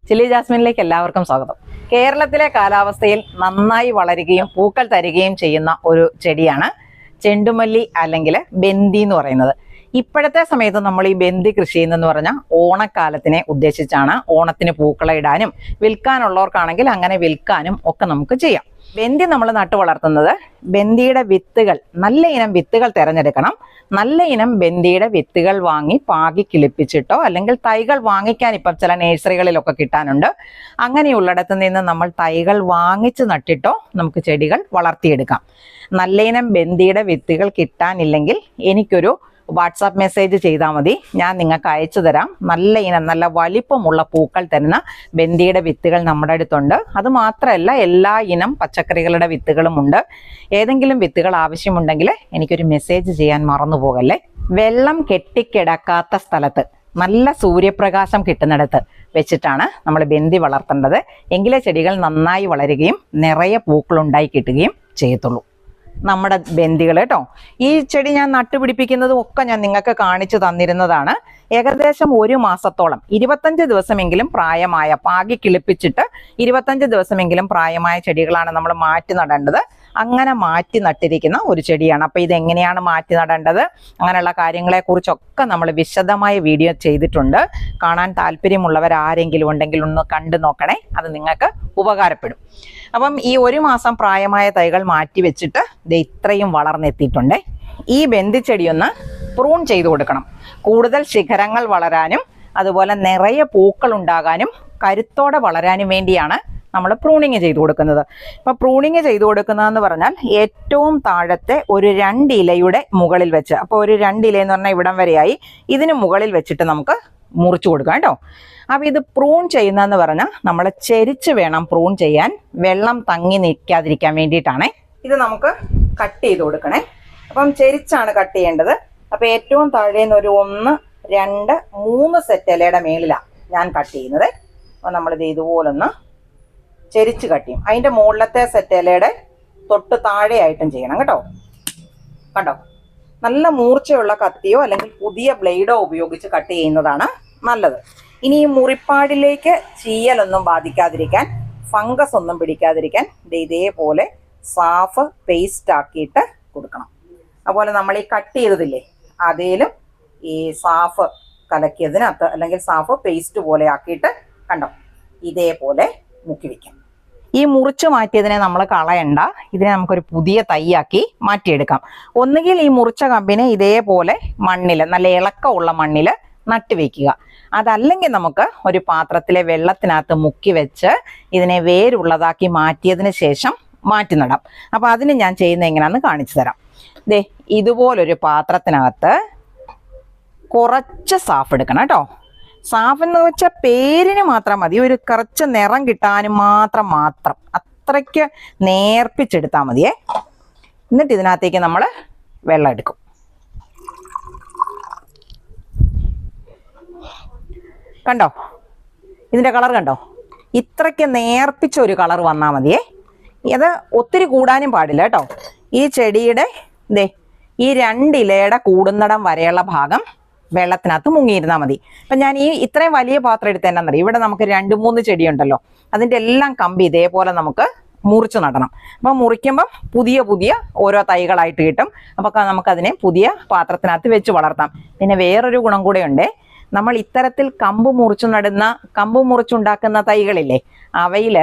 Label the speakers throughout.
Speaker 1: Chilli ജാസ്മിനിലേക്ക് എല്ലാവർക്കും സ്വാഗതം. കേരളത്തിലെ കാലാവസ്ഥയിൽ നന്നായി വളരുകയും പൂക്കൾ തരികയും ചെയ്യുന്ന ഒരു ചെടിയാണ് ചെണ്ടുമല്ലി അല്ലെങ്കിൽ ബന്ദി എന്ന് പറയുന്നത്. ഇപ്പോഴത്തെ സമയത്ത് നമ്മൾ ഈ ബന്ദി കൃഷി ചെയ്യുന്നതെന്ന് പറഞ്ഞാൽ ഓണക്കാലത്തിനെ ഉദ്ദേശിച്ചാണ്. ഓണത്തിന് പൂക്കള ഇടാനും വിൽക്കാനുള്ളവർക്കാണെങ്കിൽ അങ്ങനെ വിൽക്കാനും ഒക്കെ നമുക്ക് ചെയ്യാം. ബന്ദി നമ്മൾ നട്ടു വളർത്തുന്നത് ബന്ദിയുടെ വിത്തുകൾ, നല്ല ഇനം വിത്തുകൾ തിരഞ്ഞെടുക്കണം. നല്ല ഇനം ബന്ദിയുടെ വിത്തുകൾ വാങ്ങി പാകി കിളിപ്പിച്ചിട്ടോ അല്ലെങ്കിൽ തൈകൾ വാങ്ങിക്കാൻ ഇപ്പം ചില നേഴ്സറികളിലൊക്കെ കിട്ടാനുണ്ട്. അങ്ങനെയുള്ളിടത്ത് നിന്ന് നമ്മൾ തൈകൾ വാങ്ങിച്ച് നട്ടിട്ടോ നമുക്ക് ചെടികൾ വളർത്തിയെടുക്കാം. നല്ല ഇനം ബന്ദിയുടെ വിത്തുകൾ കിട്ടാനില്ലെങ്കിൽ എനിക്കൊരു വാട്സാപ്പ് മെസ്സേജ് ചെയ്താൽ മതി, ഞാൻ നിങ്ങൾക്ക് അയച്ചു തരാം. നല്ല ഇനം, നല്ല വലിപ്പമുള്ള പൂക്കൾ തരുന്ന ബന്ദിയുടെ വിത്തുകൾ നമ്മുടെ അടുത്തുണ്ട്. അത് മാത്രമല്ല, എല്ലാ ഇനം പച്ചക്കറികളുടെ വിത്തുകളും ഉണ്ട്. ഏതെങ്കിലും വിത്തുകൾ ആവശ്യമുണ്ടെങ്കിൽ എനിക്കൊരു മെസ്സേജ് ചെയ്യാൻ മറന്നു പോകല്ലേ. വെള്ളം കെട്ടിക്കിടക്കാത്ത സ്ഥലത്ത്, നല്ല സൂര്യപ്രകാശം കിട്ടുന്നിടത്ത് വെച്ചിട്ടാണ് നമ്മൾ ബന്ദി വളർത്തേണ്ടത്. എങ്കിലേ ചെടികൾ നന്നായി വളരുകയും നിറയെ പൂക്കളുണ്ടായി കിട്ടുകയും ചെയ്യത്തുള്ളൂ. നമ്മുടെ ബന്ദികൾ കേട്ടോ, ഈ ചെടി ഞാൻ നട്ടുപിടിപ്പിക്കുന്നതും ഒക്കെ ഞാൻ നിങ്ങൾക്ക് കാണിച്ചു തന്നിരുന്നതാണ്. ഏകദേശം 1 മാസത്തോളം, 25 ദിവസമെങ്കിലും പ്രായമായ, പാകി കിളിപ്പിച്ചിട്ട് 25 ദിവസമെങ്കിലും പ്രായമായ ചെടികളാണ് നമ്മൾ മാറ്റി നടേണ്ടത്. അങ്ങനെ മാറ്റി നട്ടിരിക്കുന്ന ഒരു ചെടിയാണ്. അപ്പൊ ഇതെങ്ങനെയാണ് മാറ്റി നടേണ്ടത്, അങ്ങനെയുള്ള കാര്യങ്ങളെ കുറിച്ചൊക്കെ നമ്മൾ വിശദമായ വീഡിയോ ചെയ്തിട്ടുണ്ട്. കാണാൻ താല്പര്യമുള്ളവർ ആരെങ്കിലും ഉണ്ടെങ്കിൽ ഒന്ന് കണ്ടു നോക്കണേ, അത് നിങ്ങൾക്ക് ഉപകാരപ്പെടും. അപ്പം ഈ 1 മാസം പ്രായമായ തൈകൾ മാറ്റി വെച്ചിട്ട് ഇത്രയും വളർന്നെത്തിയിട്ടുണ്ട്. ഈ ബന്ദി ചെടിയൊന്ന് പ്രൂൺ ചെയ്തു കൊടുക്കണം. കൂടുതൽ ശിഖരങ്ങൾ വളരാനും അതുപോലെ നിറയെ പൂക്കൾ ഉണ്ടാകാനും കരുത്തോടെ വളരാനും വേണ്ടിയാണ് നമ്മൾ പ്രൂണിങ് ചെയ്തു കൊടുക്കുന്നത്. ഇപ്പം പ്രൂണിങ് ചെയ്തു കൊടുക്കുന്നതെന്ന് പറഞ്ഞാൽ ഏറ്റവും താഴത്തെ ഒരു 2 ഇലയുടെ മുകളിൽ വെച്ച്, അപ്പോൾ ഒരു 2 ഇല എന്ന് പറഞ്ഞാൽ ഇവിടം വരെയായി, ഇതിന് മുകളിൽ വെച്ചിട്ട് നമുക്ക് മുറിച്ചു കൊടുക്കാം കേട്ടോ. അപ്പം ഇത് പ്രൂൺ ചെയ്യുന്നതെന്ന് പറഞ്ഞാൽ നമ്മൾ ചെരിച്ച് വേണം പ്രൂൺ ചെയ്യാൻ, വെള്ളം തങ്ങി നിൽക്കാതിരിക്കാൻ വേണ്ടിയിട്ടാണ്. ഇത് നമുക്ക് കട്ട് ചെയ്ത് കൊടുക്കണേ. അപ്പം ചെരിച്ചാണ് കട്ട് ചെയ്യേണ്ടത്. അപ്പം ഏറ്റവും താഴേന്ന് ഒരു 1, 2, 3 സെറ്റ് ഇലയുടെ മേളിലാണ് ഞാൻ കട്ട് ചെയ്യുന്നത്. അപ്പം നമ്മളിത് ഇതുപോലൊന്ന് ചെരിച്ച് കട്ട് ചെയ്യും. അതിൻ്റെ മുകളിലത്തെ സെറ്റ് ഇലയുടെ തൊട്ട് താഴെയായിട്ടും ചെയ്യണം കേട്ടോ. കണ്ടോ, നല്ല മൂർച്ചയുള്ള കത്തിയോ അല്ലെങ്കിൽ പുതിയ ബ്ലേഡോ ഉപയോഗിച്ച് കട്ട് ചെയ്യുന്നതാണ് നല്ലത്. ഇനി ഈ മുറിപ്പാടിലേക്ക് ചീയലൊന്നും ബാധിക്കാതിരിക്കാൻ, ഫംഗസ് ഒന്നും പിടിക്കാതിരിക്കാൻ ഇതേപോലെ സാഫ് പേസ്റ്റ് ആക്കിയിട്ട് കൊടുക്കണം. അതുപോലെ നമ്മൾ ഈ കട്ട് ചെയ്തതില്ലേ, അതേലും ഈ സാഫ് കലക്കിയതിനകത്ത് അല്ലെങ്കിൽ സാഫ് പേസ്റ്റ് പോലെ ആക്കിയിട്ട് കണ്ടോ ഇതേപോലെ മുക്കി വയ്ക്കാം. ഈ മുറിച്ച് മാറ്റിയതിനെ നമ്മൾ കളയണ്ട, ഇതിനെ നമുക്കൊരു പുതിയ തൈയാക്കി മാറ്റിയെടുക്കാം. ഒന്നുകിൽ ഈ മുറിച്ച കമ്പിനെ ഇതേപോലെ മണ്ണിൽ, നല്ല ഇളക്കമുള്ള മണ്ണിൽ നട്ടുവെക്കുക. അതല്ലെങ്കിൽ നമുക്ക് ഒരു പാത്രത്തിലെ വെള്ളത്തിനകത്ത് മുക്കി വെച്ച് ഇതിനെ വേരുള്ളതാക്കി മാറ്റിയതിന് ശേഷം മാറ്റി നടാം. അപ്പം അതിന് ഞാൻ ചെയ്യുന്നത് എങ്ങനെയാണെന്ന് കാണിച്ചു തരാം. ദേ ഇതുപോലൊരു പാത്രത്തിനകത്ത് കുറച്ച് സാഫ് എടുക്കണം കേട്ടോ. സാഫ് എന്ന് വെച്ചാൽ പേരിന് മാത്രം മതി, ഒരു കുറച്ച് നിറം കിട്ടാനും മാത്രം അത്രയ്ക്ക് നേർപ്പിച്ചെടുത്താൽ മതിയേ. എന്നിട്ട് ഇതിനകത്തേക്ക് നമ്മൾ വെള്ളം എടുക്കും. കണ്ടോ ഇതിൻ്റെ കളർ കണ്ടോ, ഇത്രയ്ക്ക് നേർപ്പിച്ച ഒരു കളർ വന്നാൽ മതിയേ. ഇത് ഒത്തിരി കൂടാനും പാടില്ല കേട്ടോ. ഈ ചെടിയുടെ ഈ 2 ഇലയുടെ കൂടുന്നിടം വരെയുള്ള ഭാഗം വെള്ളത്തിനകത്ത് മുങ്ങിയിരുന്നാൽ മതി. അപ്പം ഞാൻ ഈ ഇത്രയും വലിയ പാത്രം എടുത്ത് തന്നെ അറിയാം. ഇവിടെ നമുക്ക് 2-3 ചെടിയുണ്ടല്ലോ, അതിൻ്റെ എല്ലാം കമ്പി ഇതേപോലെ നമുക്ക് മുറിച്ച് നടണം. അപ്പം മുറിക്കുമ്പം പുതിയ ഓരോ തൈകളായിട്ട് കിട്ടും. അപ്പം നമുക്കതിനെ പുതിയ പാത്രത്തിനകത്ത് വെച്ച് വളർത്താം. പിന്നെ വേറൊരു ഗുണം കൂടെ ഉണ്ട്. നമ്മൾ ഇത്തരത്തിൽ കമ്പ് മുറിച്ചുണ്ടാക്കുന്ന തൈകളില്ലേ, അവയിൽ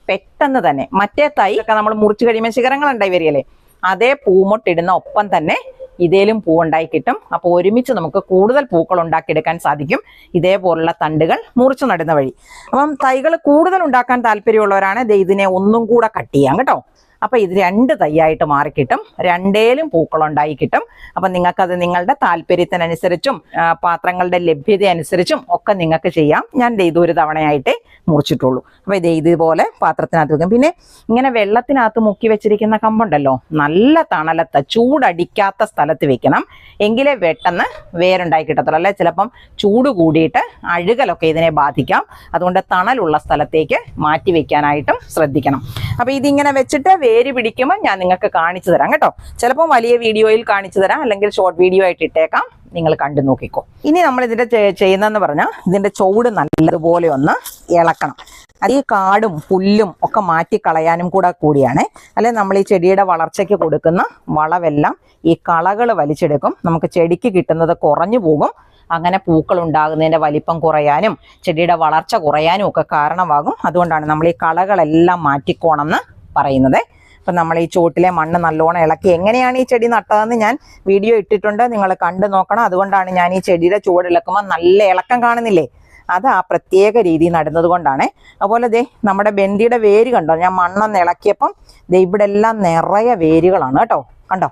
Speaker 1: പെട്ടെന്ന് തന്നെ മറ്റേ തൈ ഒക്കെ നമ്മൾ മുറിച്ച് കഴിയുമ്പോൾ ശിഖരങ്ങൾ ഉണ്ടായി വരികയല്ലേ, അതേ പൂമൊട്ടിടുന്ന ഒപ്പം തന്നെ ഇതേലും പൂവുണ്ടായി കിട്ടും. അപ്പോൾ ഒരുമിച്ച് നമുക്ക് കൂടുതൽ പൂക്കൾ ഉണ്ടാക്കിയെടുക്കാൻ സാധിക്കും ഇതേപോലുള്ള തണ്ടുകൾ മുറിച്ചു നടുന്ന വഴി. അപ്പം തൈകൾ കൂടുതൽ ഉണ്ടാക്കാൻ താല്പര്യമുള്ളവരാണ് ഇതിനെ ഒന്നും കൂടെ കട്ട് ചെയ്യാം കേട്ടോ. അപ്പം ഇത് 2 തൈയായിട്ട് മാറിക്കിട്ടും, 2ലും പൂക്കളുണ്ടായി കിട്ടും. അപ്പം നിങ്ങൾക്കത് നിങ്ങളുടെ താല്പര്യത്തിനനുസരിച്ചും പാത്രങ്ങളുടെ ലഭ്യത അനുസരിച്ചും ഒക്കെ നിങ്ങൾക്ക് ചെയ്യാം. ഞാൻ ഇതൊരു തവണയായിട്ടേ മുറിച്ചിട്ടുള്ളൂ. അപ്പോൾ ഇതുപോലെ പാത്രത്തിനകത്ത് വെക്കും. പിന്നെ ഇങ്ങനെ വെള്ളത്തിനകത്ത് മുക്കി വെച്ചിരിക്കുന്ന കമ്പുണ്ടല്ലോ, നല്ല തണലത്ത് ചൂടടിക്കാത്ത സ്ഥലത്ത് വെക്കണം. എങ്കിലേ പെട്ടെന്ന് വേരുണ്ടായി കിട്ടത്തുള്ളൂ. അല്ലെ ചിലപ്പം ചൂട് കൂടിയിട്ട് അഴുകലൊക്കെ ഇതിനെ ബാധിക്കാം. അതുകൊണ്ട് തണലുള്ള സ്ഥലത്തേക്ക് മാറ്റി വെക്കാനായിട്ടും ശ്രദ്ധിക്കണം. അപ്പോൾ ഇതിങ്ങനെ വെച്ചിട്ട് വേര് പിടിക്കുമ്പോൾ ഞാൻ നിങ്ങൾക്ക് കാണിച്ചു തരാം കേട്ടോ. ചിലപ്പോൾ വലിയ വീഡിയോയിൽ കാണിച്ചു തരാം, അല്ലെങ്കിൽ ഷോർട്ട് വീഡിയോ ആയിട്ട് ഇട്ടേക്കാം. നിങ്ങൾ കണ്ടു നോക്കിക്കോ. ഇനി നമ്മൾ ഇതിന്റെ ചെയ്യുന്നതെന്ന് പറഞ്ഞാൽ ഇതിന്റെ ചുവട് നല്ലതുപോലെ ഒന്ന് ഇളക്കണം. അത് ഈ കാടും പുല്ലും ഒക്കെ മാറ്റി കളയാനും കൂടിയാണ്. അല്ലെങ്കിൽ നമ്മൾ ഈ ചെടിയുടെ വളർച്ചയ്ക്ക് കൊടുക്കുന്ന വളമെല്ലാം ഈ കളകൾ വലിച്ചെടുക്കും. നമുക്ക് ചെടിക്ക് കിട്ടുന്നത് കുറഞ്ഞു പോകും. അങ്ങനെ പൂക്കൾ ഉണ്ടാകുന്നതിന്റെ വലിപ്പം കുറയാനും ചെടിയുടെ വളർച്ച കുറയാനും ഒക്കെ കാരണമാകും. അതുകൊണ്ടാണ് നമ്മൾ ഈ കളകളെല്ലാം മാറ്റിക്കോണം എന്ന് പറയുന്നത്. അപ്പം നമ്മൾ ഈ ചുവട്ടിലെ മണ്ണ് നല്ലോണം ഇളക്കി എങ്ങനെയാണ് ഈ ചെടി നട്ടതെന്ന് ഞാൻ വീഡിയോ ഇട്ടിട്ടുണ്ട്, നിങ്ങൾ കണ്ടു നോക്കണം. അതുകൊണ്ടാണ് ഞാൻ ഈ ചെടിയുടെ ചുവട് ഇളക്കുമ്പോൾ നല്ല ഇളക്കം കാണുന്നില്ലേ, അത് ആ പ്രത്യേക രീതി നടുന്നത് കൊണ്ടാണ്. അതുപോലെ ദേ നമ്മുടെ ബന്ദിയുടെ വേര് കണ്ടോ, ഞാൻ മണ്ണൊന്ന് ഇളക്കിയപ്പം ദേ ഇവിടെ എല്ലാം നിറയെ വേരുകളാണ് കേട്ടോ. കണ്ടോ,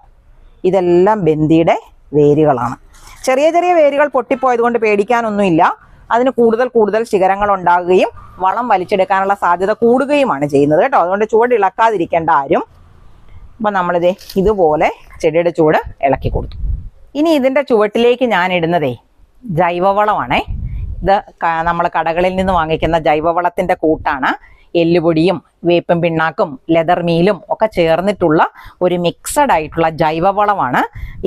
Speaker 1: ഇതെല്ലാം ബന്ദിയുടെ വേരുകളാണ്. ചെറിയ ചെറിയ വേരുകൾ പൊട്ടിപ്പോയത് കൊണ്ട് പേടിക്കാനൊന്നുമില്ല. അതിന് കൂടുതൽ ശിഖരങ്ങൾ ഉണ്ടാകുകയും വളം വലിച്ചെടുക്കാനുള്ള സാധ്യത കൂടുകയുമാണ് ചെയ്യുന്നത് കേട്ടോ. അതുകൊണ്ട് ചുവട് ഇളക്കാതിരിക്കേണ്ട ആരും. അപ്പം നമ്മളിതേ ഇതുപോലെ ചെടിയുടെ ചുവട് ഇളക്കി കൊടുത്തു. ഇനി ഇതിൻ്റെ ചുവട്ടിലേക്ക് ഞാൻ ഇടുന്നതേ ജൈവവളമാണേ. ഇത് നമ്മൾ കടകളിൽ നിന്ന് വാങ്ങിക്കുന്ന ജൈവവളത്തിൻ്റെ കൂട്ടാണ്. എല്ലുപൊടിയും വേപ്പും പിണ്ണാക്കും ലെതർ മീലും ഒക്കെ ചേർന്നിട്ടുള്ള ഒരു മിക്സഡ് ആയിട്ടുള്ള ജൈവവളമാണ്.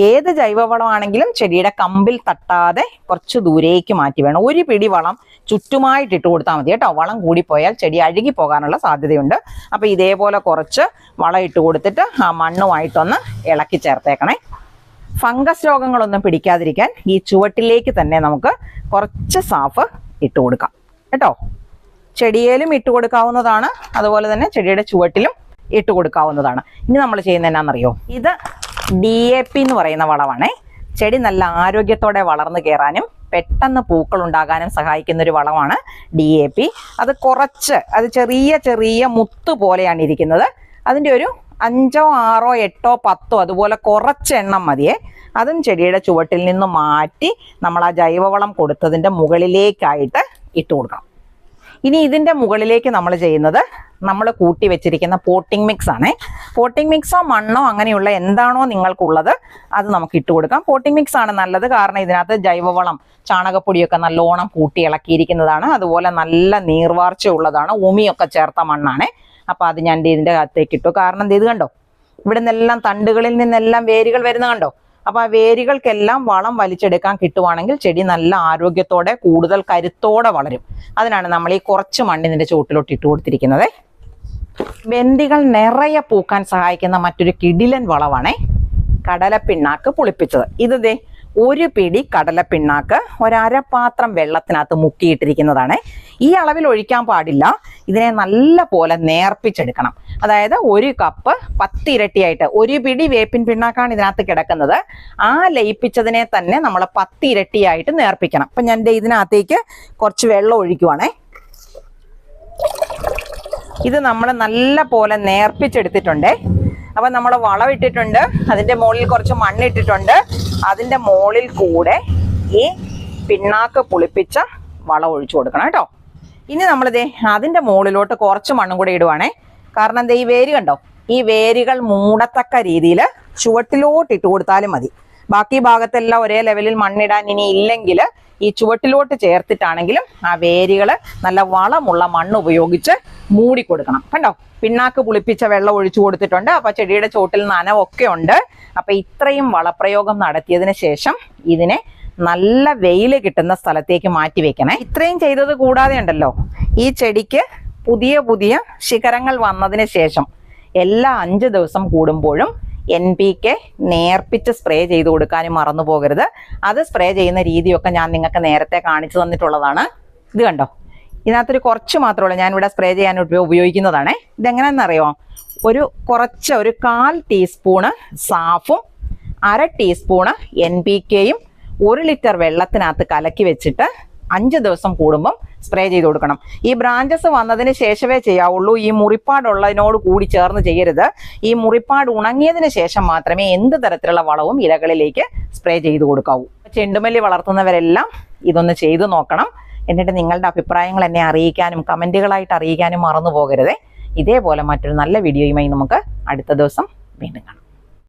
Speaker 1: ഏത് ജൈവവളമാണെങ്കിലും ചെടിയുടെ കമ്പിൽ തട്ടാതെ കുറച്ച് ദൂരേക്ക് മാറ്റി വേണം. ഒരു പിടി വളം ചുറ്റുമായിട്ട് ഇട്ട് കൊടുത്താൽ മതി കേട്ടോ. വളം കൂടിപ്പോയാൽ ചെടി അഴുകി പോകാനുള്ള സാധ്യതയുണ്ട്. അപ്പോൾ ഇതേപോലെ കുറച്ച് വളം ഇട്ട് കൊടുത്തിട്ട് ആ മണ്ണുമായിട്ടൊന്ന് ഇളക്കി ചേർത്തേക്കണേ. ഫംഗസ് രോഗങ്ങളൊന്നും പിടിക്കാതിരിക്കാൻ ഈ ചുവട്ടിലേക്ക് തന്നെ നമുക്ക് കുറച്ച് സാഫ് ഇട്ട് കൊടുക്കാം കേട്ടോ. ചെടിയിലും ഇട്ട് കൊടുക്കാവുന്നതാണ്, അതുപോലെ തന്നെ ചെടിയുടെ ചുവട്ടിലും ഇട്ട് കൊടുക്കാവുന്നതാണ്. ഇനി നമ്മൾ ചെയ്യുന്നത് എന്നാണെന്നറിയോ, ഇത് DAP എന്ന് പറയുന്ന വളമാണേ. ചെടി നല്ല ആരോഗ്യത്തോടെ വളർന്നു കയറാനും പെട്ടെന്ന് പൂക്കൾ ഉണ്ടാകാനും സഹായിക്കുന്ന ഒരു വളമാണ് DAP. അത് കുറച്ച്, അത് ചെറിയ മുത്ത് പോലെയാണ് ഇരിക്കുന്നത്. അതിൻ്റെ ഒരു 5, 6, 8, 10 അതുപോലെ കുറച്ച് എണ്ണം മതിയേ. അതും ചെടിയുടെ ചുവട്ടിൽ നിന്ന് മാറ്റി നമ്മൾ ആ ജൈവവളം കൊടുത്തതിൻ്റെ മുകളിലേക്കായിട്ട് ഇട്ട് കൊടുക്കണം. ഇനി ഇതിൻ്റെ മുകളിലേക്ക് നമ്മൾ ചെയ്യുന്നത് നമ്മൾ കൂട്ടി വെച്ചിരിക്കുന്ന പോട്ടിംഗ് മിക്സ് ആണേ. പോട്ടിംഗ് മിക്സോ മണ്ണോ അങ്ങനെയുള്ള എന്താണോ നിങ്ങൾക്കുള്ളത് അത് നമുക്ക് ഇട്ട് കൊടുക്കാം. പോട്ടിംഗ് മിക്സ് ആണ് നല്ലത്, കാരണം ഇതിനകത്ത് ജൈവവളം ചാണകപ്പൊടിയൊക്കെ നല്ലോണം കൂട്ടി ഇളക്കിയിരിക്കുന്നതാണ്. അതുപോലെ നല്ല നീർവാർച്ച ഉള്ളതാണ്, ഉമിയൊക്കെ ചേർത്ത മണ്ണാണേ. അപ്പോൾ അത് ഞാൻ ഇതിൻ്റെ അകത്തേക്ക് ഇട്ടു. കാരണം ഇത് കണ്ടോ, ഇവിടെ നിന്നെല്ലാം തണ്ടുകളിൽ നിന്നെല്ലാം വേരുകൾ വരുന്ന കണ്ടോ. അപ്പോൾ ആ വേരുകൾക്കെല്ലാം വളം വലിച്ചെടുക്കാൻ കിട്ടുവാണെങ്കിൽ ചെടി നല്ല ആരോഗ്യത്തോടെ കൂടുതൽ കരുത്തോടെ വളരും. അതിനാണ് നമ്മൾ ഈ കുറച്ച് മണ്ണിൻ്റെ ചുവട്ടിലോട്ട് ഇട്ട് കൊടുത്തിരിക്കുന്നത്. ബന്ദികൾ നിറയെ പൂക്കാൻ സഹായിക്കുന്ന മറ്റൊരു കിടിലൻ വളമാണേ കടലപ്പിണ്ണാക്ക് പുളിപ്പിച്ചത്. ഇത് ദേ ഒരു പിടി കടലപ്പിണ്ണാക്ക് ഒരപ്പാത്രം വെള്ളത്തിനകത്ത് മുക്കിയിട്ടിരിക്കുന്നതാണ്. ഈ അളവിൽ ഒഴിക്കാൻ പാടില്ല. ഇതിനെ നല്ല പോലെ നേർപ്പിച്ചെടുക്കണം. അതായത് 1 കപ്പ് 10 ഇരട്ടിയായിട്ട്, ഒരു പിടി വേപ്പിൻ പിണ്ണാക്കാണ് ഇതിനകത്ത് കിടക്കുന്നത്. ആ ലയിപ്പിച്ചതിനെ തന്നെ നമ്മൾ 10 ഇരട്ടിയായിട്ട് നേർപ്പിക്കണം. അപ്പം ഞാൻ ഇതിനകത്തേക്ക് കുറച്ച് വെള്ളം ഒഴിക്കുവാണേ. ഇത് നമ്മൾ നല്ല പോലെ നേർപ്പിച്ചെടുത്തിട്ടുണ്ടേ. അപ്പം നമ്മൾ വളം ഇട്ടിട്ടുണ്ട്, അതിൻ്റെ മുകളിൽ കുറച്ച് മണ്ണിട്ടിട്ടുണ്ട്. അതിൻ്റെ മുകളിൽ കൂടെ ഈ പിണ്ണാക്ക് പുളിപ്പിച്ച വളം ഒഴിച്ചു കൊടുക്കണം കേട്ടോ. ഇനി നമ്മളിതേ അതിൻ്റെ മുകളിലോട്ട് കുറച്ച് മണ്ണും കൂടെ ഇടുവാണേ. കാരണം എന്താ, ഈ വേര് കണ്ടോ, ഈ വേരുകൾ മൂടത്തക്ക രീതിയിൽ ചുവട്ടിലോട്ട് ഇട്ട് കൊടുത്താലും മതി. ബാക്കി ഭാഗത്തെല്ലാം ഒരേ ലെവലിൽ മണ്ണിടാൻ ഇനി ഇല്ലെങ്കിൽ ഈ ചുവട്ടിലോട്ട് ചേർത്തിട്ടാണെങ്കിലും ആ വേരുകൾ നല്ല വളമുള്ള മണ്ണ് ഉപയോഗിച്ച് മൂടിക്കൊടുക്കണം. കണ്ടോ, പിണ്ണാക്ക് പുളിപ്പിച്ച വെള്ളം ഒഴിച്ചു കൊടുത്തിട്ടുണ്ട്. അപ്പൊ ചെടിയുടെ ചോട്ടിൽ നനവൊക്കെ ഉണ്ട്. അപ്പൊ ഇത്രയും വളപ്രയോഗം നടത്തിയതിന് ശേഷം ഇതിനെ നല്ല വെയില് കിട്ടുന്ന സ്ഥലത്തേക്ക് മാറ്റി വെക്കണേ. ഇത്രയും ചെയ്തത് കൂടാതെ ഉണ്ടല്ലോ, ഈ ചെടിക്ക് പുതിയ ശിഖരങ്ങൾ വന്നതിന് ശേഷം എല്ലാ 5 ദിവസം കൂടുമ്പോഴും NPK നേർപ്പിച്ച് സ്പ്രേ ചെയ്ത് കൊടുക്കാനും മറന്നു പോകരുത്. അത് സ്പ്രേ ചെയ്യുന്ന രീതിയൊക്കെ ഞാൻ നിങ്ങൾക്ക് നേരത്തെ കാണിച്ചു തന്നിട്ടുള്ളതാണ്. ഇത് കണ്ടോ, ഇതിനകത്തൊരു കുറച്ച് മാത്രമേ ഉള്ളൂ, ഞാനിവിടെ സ്പ്രേ ചെയ്യാൻ ഉപയോഗിക്കുന്നതാണ്. ഇതെങ്ങനെയാണെന്നറിയോ, ഒരു 1/4 ടീസ്പൂണ് സാഫും 1/2 ടീസ്പൂണ് NPKയും 1 ലിറ്റർ വെള്ളത്തിനകത്ത് കലക്കി വെച്ചിട്ട് 5 ദിവസം കൂടുമ്പം സ്പ്രേ ചെയ്ത് കൊടുക്കണം. ഈ ബ്രാഞ്ചസ് വന്നതിന് ശേഷമേ ചെയ്യാവുള്ളൂ. ഈ മുറിപ്പാടുള്ളതിനോട് കൂടി ചേർന്ന് ചെയ്യരുത്. ഈ മുറിപ്പാട് ഉണങ്ങിയതിന് ശേഷം മാത്രമേ എന്ത് തരത്തിലുള്ള വളവും ഇലകളിലേക്ക് സ്പ്രേ ചെയ്ത് കൊടുക്കാവൂ. ചെണ്ടുമല്ലി വളർത്തുന്നവരെല്ലാം ഇതൊന്ന് ചെയ്തു നോക്കണം. എന്നിട്ട് നിങ്ങളുടെ അഭിപ്രായങ്ങൾ എന്നെ അറിയിക്കാനും കമൻറ്റുകളായിട്ട് അറിയിക്കാനും മറന്നു പോകരുതേ. ഇതേപോലെ മറ്റൊരു നല്ല വീഡിയോയുമായി നമുക്ക് അടുത്ത ദിവസം വീണ്ടും കാണാം.